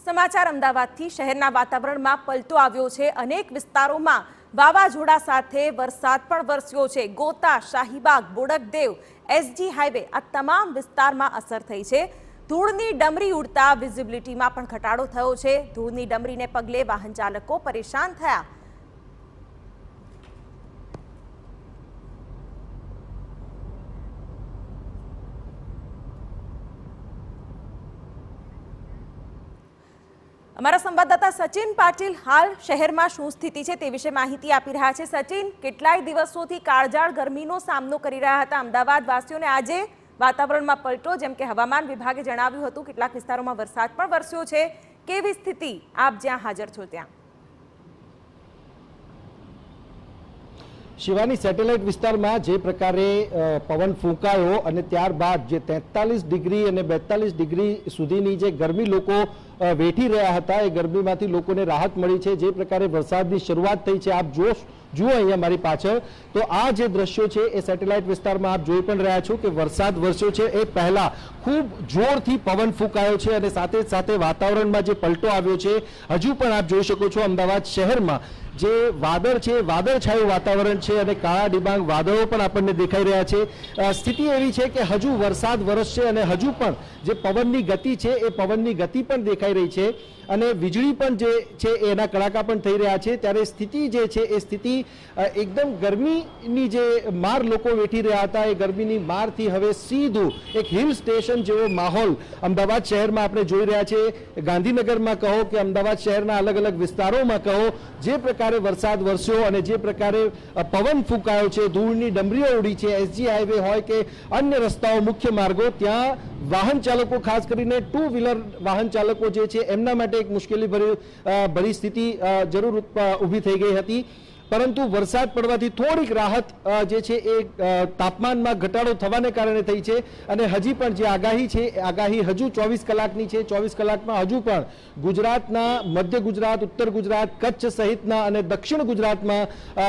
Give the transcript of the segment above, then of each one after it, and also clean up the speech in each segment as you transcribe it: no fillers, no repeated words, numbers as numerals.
સમાચાર અમદાવાદથી શહેરના વાતાવરણમાં પલટો આવ્યો છે। અનેક વિસ્તારોમાં વાવાઝોડા સાથે વરસાદ પણ વરસ્યો છે। ગોતા, શાહીબાગ, બોડકદેવ, એસજી હાઈવે આ તમામ વિસ્તારમાં અસર થઈ છે। ધૂળની ડમરી ઉડતા વિઝિબિલિટીમાં પણ ઘટાડો થયો છે। ધૂળની ડમરીને પગલે વાહન ચાલકો પરેશાન થયા। અમારા સંવાદદાતા સચિન પાટીલ હાલ શહેરમાં શું સ્થિતિ છે તે વિશે માહિતી આપી રહ્યા છે। સચિન, કેટલાય દિવસોથી કાળઝાળ ગરમીનો સામનો કરી રહ્યા હતા અમદાવાદ વાસીઓને આજે વાતાવરણમાં પલટો, જેમ કે હવામાન વિભાગે જણાવ્યું હતું કેટલાક વિસ્તારોમાં વરસાદ પણ વરસ્યો છે। કેવી સ્થિતિ આપ જ્યાં હાજર છો ત્યાં? શિવાની, સેટેલાઇટ વિસ્તારમાં જે પ્રકારે પવન ફૂંકાયો અને ત્યારબાદ જે 43 ડિગ્રી અને 42 ડિગ્રી સુધીની જે ગરમી લોકો વેઠી રહ્યા હતા એ ગરમીમાંથી લોકોને રાહત મળી છે। જે પ્રકારે વરસાદની શરૂઆત થઈ છે, આપ જુઓ અહીંયા મારી પાછળ, તો આ જે દ્રશ્યો છે એ સેટેલાઇટ વિસ્તારમાં આપ જોઈ પણ રહ્યા છો કે વરસાદ વરસ્યો છે એ પહેલા ખૂબ જોરથી પવન ફૂંકાયો છે અને સાથે જ સાથે વાતાવરણમાં જે પલટો આવ્યો છે હજુ પણ આપ જોઈ શકો છો અમદાવાદ શહેરમાં જે વાદળ છે, વાદળછાયું વાતાવરણ છે અને કાળા ડિબાંગ વાદળો પણ આપણને દેખાઈ રહ્યા છે। સ્થિતિ એવી છે કે હજુ વરસાદ વરસશે અને હજુ પણ જે પવનની ગતિ છે એ પવનની ગતિ પણ દેખાઈ રહી છે અને વીજળી પણ જે છે એના કડાકા પણ થઈ રહ્યા છે। ત્યારે સ્થિતિ જે છે એ સ્થિતિ એકદમ ગરમીની જે માર લોકો વેઠી રહ્યા હતા એ ગરમીની મારથી હવે સીધું એક હિલ સ્ટેશન જેવો માહોલ અમદાવાદ શહેરમાં આપણે જોઈ રહ્યા છે। ગાંધીનગરમાં કહો કે અમદાવાદ શહેરના અલગ અલગ વિસ્તારોમાં કહો, જે પ્રકારે વરસાદ વરસ્યો અને જે પ્રકારે પવન ફૂંકાયો છે, ધૂળની ડમરીઓ ઉડી છે, એસજી હાઈવે હોય કે અન્ય રસ્તાઓ, મુખ્ય માર્ગો, ત્યાં વાહન ચાલકો ખાસ કરીને ટુ વ્હીલર વાહન ચાલકો જે છે એમના માટે એક મુશ્કેલી ભરી સ્થિતિ જરૂર ઊભી થઈ ગઈ હતી। પરંતુ વરસાદ પડવાથી થોડીક રાહત જે છે એ તાપમાનમાં ઘટાડો થવાને કારણે થઈ છે અને હજી પણ જે આગાહી છે એ આગાહી હજુ 24 કલાકની છે। 24 કલાકમાં હજુ પણ ગુજરાતના મધ્ય ગુજરાત, ઉત્તર ગુજરાત, કચ્છ સહિતના અને દક્ષિણ ગુજરાતમાં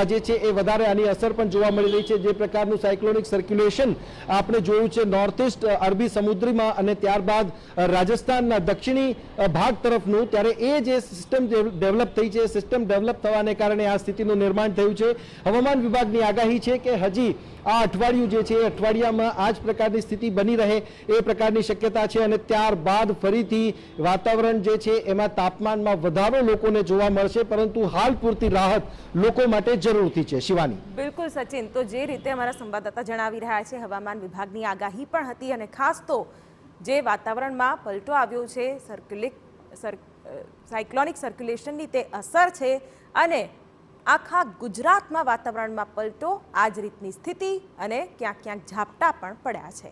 જે છે એ વધારે આની અસર પણ જોવા મળી રહી છે। જે પ્રકારનું સાયક્લોનિક સર્ક્યુલેશન આપણે જોયું છે નોર્થ ઇસ્ટ અરબી સમુદ્રમાં અને ત્યારબાદ રાજસ્થાનના દક્ષિણી ભાગ તરફનું, ત્યારે એ જે સિસ્ટમ ડેવલપ થઈ છે, સિસ્ટમ ડેવલપ થવાને કારણે આ સ્થિતિનું નિર્માણ થયું છે। હવામાન વિભાગની આગાહી છે કે હજી આ અઠવાડિયું જે છે એ અઠવાડિયામાં આ જ પ્રકારની સ્થિતિ બની રહે એ પ્રકારની શક્યતા છે અને ત્યારબાદ ફરીથી વાતાવરણ જે છે એમાં તાપમાનમાં વધારો લોકોને જોવા મળશે, પરંતુ હાલ પૂરતી રાહત લોકો માટે જરૂરથી છે। શિવાની, બિલકુલ સચિન, તો જે રીતે અમારા સંવાદદાતા જણાવી રહ્યા છે હવામાન વિભાગની આગાહી પણ હતી અને ખાસ તો જે વાતાવરણમાં પલટો આવ્યો છે, સાયક્લોનિક સર્ક્યુલેશનની તે અસર છે અને આખા ગુજરાતમાં વાતાવરણમાં પલટો, આ જ રીતની સ્થિતિ અને ક્યાંક ક્યાંક ઝાપટા પણ પડ્યા છે।